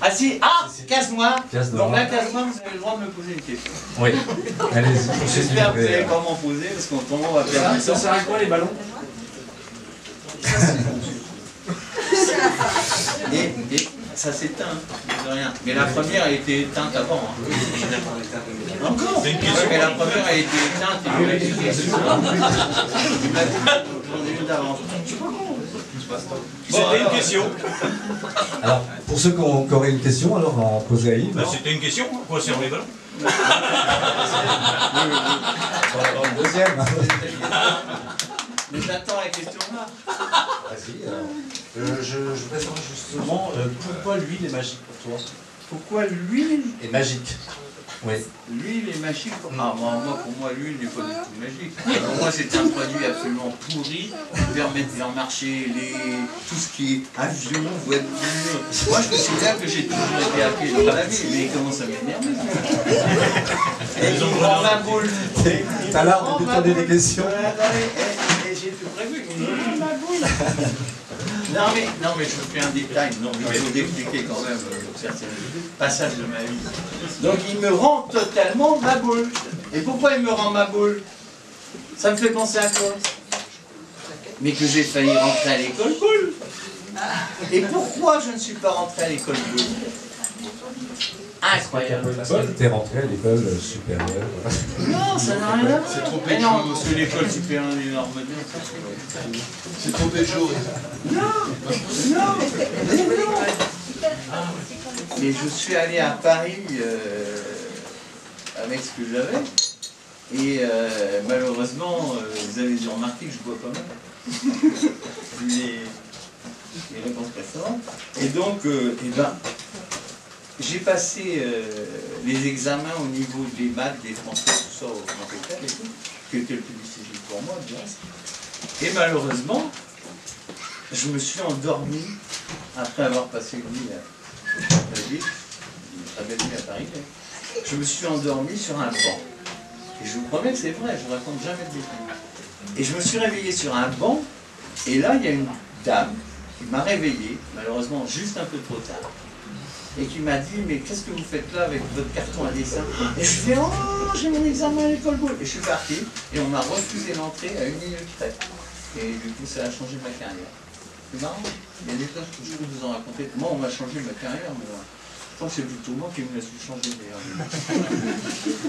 Ah si, ah, case noire. Case noire. Donc la case noire, vous avez le droit de me poser une question. Oui. Allez-y. J'espère que vous savez pas m'en poser, parce qu'autrement on va perdre du temps. Ça sert à quoi les ballons? Et ça s'éteint, de rien. Mais la première a été éteinte avant. Hein. Encore? Ouais, mais la première a été éteinte et puis elle a été j'en ai une d'avance. C'était une question. Alors, pour ceux qui auraient une question, alors en poser à Yves. Ben, c'était une question. Quoi servent les ballons? Le deuxième. Mais j'attends la question là. Vas-y, je voudrais savoir justement pourquoi l'huile est magique pour toi. Pourquoi l'huile Est magique. Oui. L'huile est magique. Ah, pour moi, l'huile n'est pas du tout magique. Pour moi, c'est un produit absolument pourri qui permet de faire marcher tout ce qui est avion, voiture. Moi, je me souviens que j'ai toujours été à pied dans la vie, mais comment ça m'énerve. Et il prend ma boule. T'as l'air de demander des questions. Et j'ai tout prévu. Il prend ma boule. Non mais je fais un détail, non, il faut expliquer quand même certains passages de ma vie. Donc il me rend totalement ma boule. Et pourquoi il me rend ma boule? Ça me fait penser à quoi? Mais que j'ai failli rentrer à l'école boule. Et pourquoi je ne suis pas rentré à l'école boule? Incroyable. Parce que t'es rentré à l'école supérieure. Non, ça n'a rien à voir. C'est trop Mais pécho. non, parce que l'école supérieure des normes, C'est trop pécho. Mais je suis allé à Paris avec ce que j'avais. Et malheureusement, vous avez dû remarquer que je bois pas mal. les réponses précédentes. Et donc, j'ai passé les examens au niveau des maths, des français, tout ça, au grand école et tout, qui était le plus difficile pour moi, bien sûr. Et malheureusement, je me suis endormi après avoir passé une nuit à la ville, une très belle nuit à Paris. Je me suis endormi sur un banc. Et je vous promets que c'est vrai, je ne raconte jamais de bêtises. Et je me suis réveillé sur un banc, et là, il y a une dame qui m'a réveillé, malheureusement juste un peu trop tard, et qui m'a dit, mais qu'est-ce que vous faites là avec votre carton à dessin? Et je fais, oh, j'ai mon examen à l'école boule. Et je suis parti, et on m'a refusé l'entrée à 1 minute près. Et du coup, ça a changé ma carrière. C'est marrant, il y a des choses que je peux vous en raconter. Moi, on m'a changé ma carrière, mais je pense que c'est plutôt moi qui me laisse changer d'ailleurs.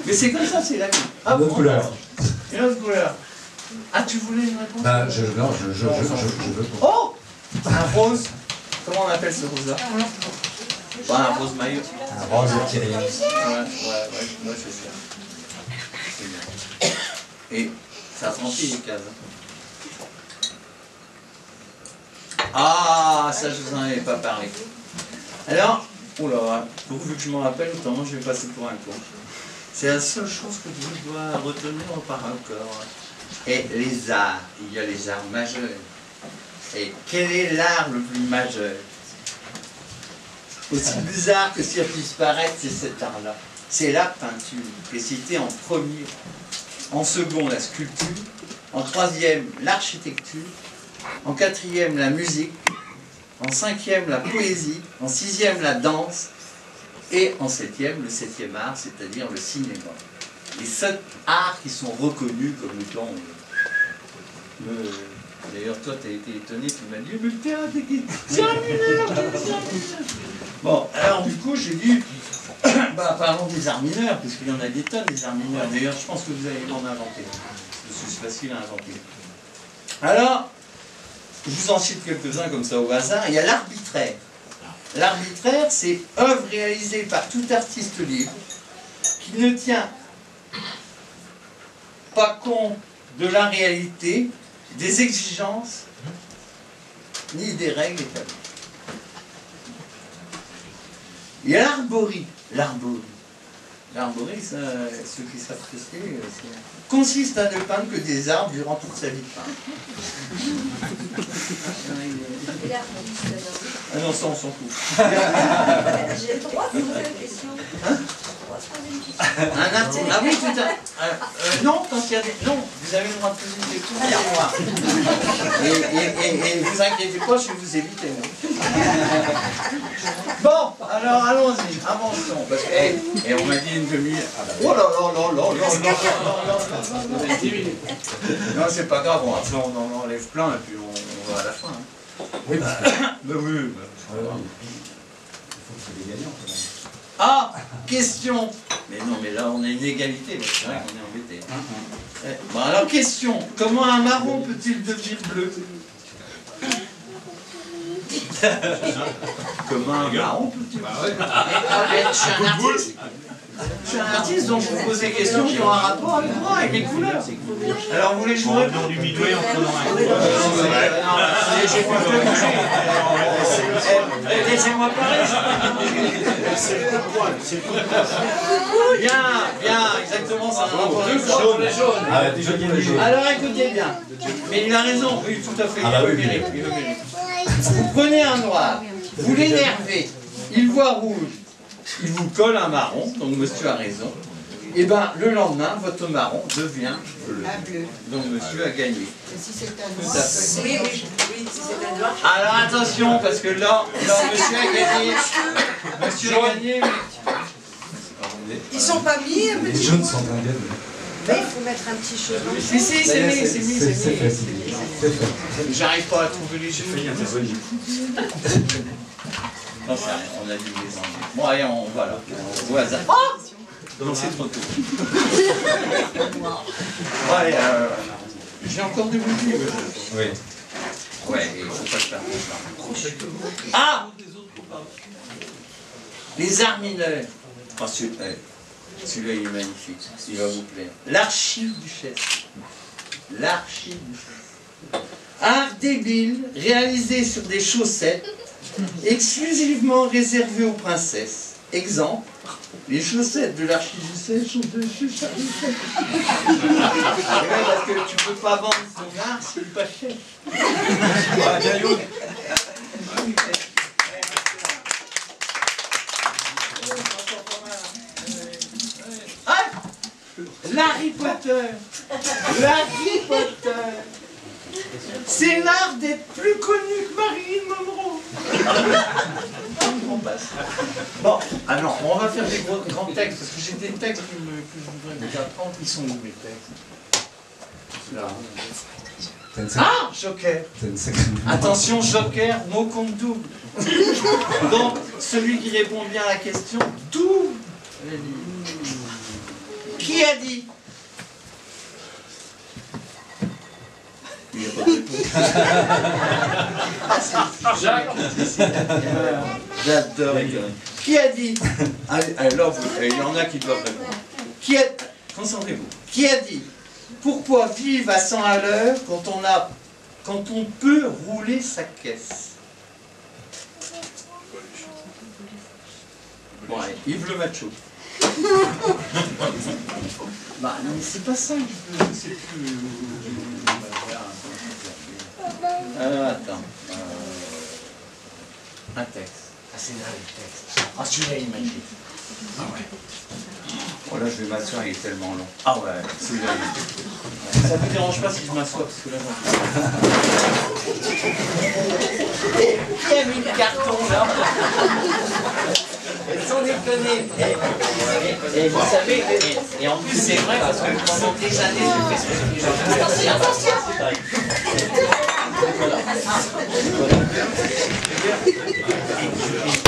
Mais c'est comme ça, c'est la vie. Ah, Une autre couleur. Une autre couleur. Ah, tu voulais une réponse? Bah, je veux. Oh, un rose. Comment on appelle ce rose-là? Pas un rose maillot. Un rose Thierry. Ouais, c'est ça. C'est bien. Et ça remplit les cases. Ah, ça je vous en avais pas parlé. Alors, oula, pourvu que je m'en rappelle, autrement je vais passer pour un con. C'est la seule chose que je dois retenir par encore. Et les arts, il y a les arts majeurs. Et quel est l'art le plus majeur? Aussi bizarre que ça puisse paraître, c'est cet art-là. C'est la peinture, qui est citée en premier. En second, la sculpture. En troisième, l'architecture. En quatrième, la musique. En cinquième, la poésie. En sixième, la danse. Et en septième, le septième art, c'est-à-dire le cinéma. Les 7 arts qui sont reconnus comme étant... D'ailleurs, toi, tu as été étonné, tu m'as dit, mais le théâtre, c'est un mineur. Bon, alors du coup, j'ai dit, bah, parlons des arts mineurs, parce qu'il y en a des tonnes, des arts mineurs. D'ailleurs, je pense que vous allez m'en inventer, parce que c'est facile à inventer. Alors, je vous en cite quelques-uns comme ça au hasard. Il y a l'arbitraire. L'arbitraire, c'est œuvre réalisée par tout artiste libre qui ne tient pas compte de la réalité, des exigences, ni des règles établies. Il y a l'arborie. L'arborie, ceux qui savent ce que c'est, consiste à ne peindre que des arbres durant toute sa vie de peintre. Ah non, ça on s'en fout. J'ai le droit de poser une question. Hein? Un article. Ah oui, tout à non, quand il y a des... Non, vous avez le droit de poser une question, il y a moi. Et vous inquiétez pas, je vais vous éviter. Bon, alors allons-y, avançons. Parce que, et on m'a dit une demi-heure. Oh là là là là là là. 10 minutes. Non, c'est pas grave, on en enlève plein et puis on va à la fin. Hein. Oui, bah oui. il faut que c'est des gagnants quand même. Ah, question. Mais non, mais là on a une égalité, c'est vrai qu'on est embêté. Bon alors question, comment un marron peut-il devenir bleu? Comment un marron peut-il devenir bleu? Je suis un artiste. Je suis un artiste, donc je vous pose des questions qui ont un rapport avec moi, avec les couleurs. Alors vous voulez jouer dans du midway en prenant un coup. j'ai pas fait bouger. Laissez-moi parler. C'est le coup de poil, c'est le coup de poil. Bien, exactement, ça a un rapport avec ça. Ah, déjà gagné. Alors écoutez bien, mais il a raison, oui, tout à fait, il le mérite, il le mérite. Vous prenez un noir, vous l'énervez, il voit rouge, il vous colle un marron, donc monsieur a raison, et bien le lendemain, votre marron devient bleu. Donc monsieur a gagné. Si c'est un Tout à fait. oui, si c'est un noir. Alors attention, parce que là monsieur a gagné. Monsieur a gagné, mais... Ils sont pas mis un Les petit jaunes peu. sont un gars. Mais il faut mettre un petit chose dans le Si, c'est mis, c'est mis, c'est C'est mis. fait. J'arrive pas à trouver les jeux. Il y a intervenu. Non, c'est rien, on a dit les enlever. Bon, allez, on va là. Au hasard. Oh non, c'est trop tôt. Bon, allez, j'ai encore des bougies. Oui. Ouais, il faut pas que je fasse. Ah! Les arts mineurs. Oh, celui-là, il est magnifique. Il va vous plaire. L'archiduchesse. L'archiduchesse. Art débile réalisé sur des chaussettes exclusivement réservées aux princesses. Exemple, les chaussettes de l'archiduchesse sont de chaussettes. Parce que tu peux pas vendre ton art s'il n'est pas cher. L'Harry Potter. L'Harry Potter. C'est l'art d'être plus connu que Marilyn Monroe. On passe. Bon, alors, on va faire des grands textes, parce que j'ai des textes que je voudrais vous apprendre. Ils sont où mes textes? Là. Ah, Joker. Attention, Joker, mot compte double. Donc, celui qui répond bien à la question, double. Qui a dit? Il n'y a pas de réponse. Jacques. J'adore les conneries. Qui a dit? Alors, il y en a qui doivent répondre. Concentrez-vous. Qui a dit? Pourquoi vivre à 100 à l'heure quand on peut rouler sa caisse? Bon, allez, Yves le macho. Bah, non, mais c'est pas ça que je veux, c'est plus... attends. Un texte. Ah, c'est là le texte. Ah, celui-là, il est magique. Ah ouais. Oh là, je vais m'asseoir, il est tellement long. Ah ouais, celui-là, il est... Ça ne me dérange pas si je m'assois, parce que là, il y a mis le carton, là. Sans déconner. Et vous savez, et en plus c'est vrai parce que pendant des années je fais ce que je fais.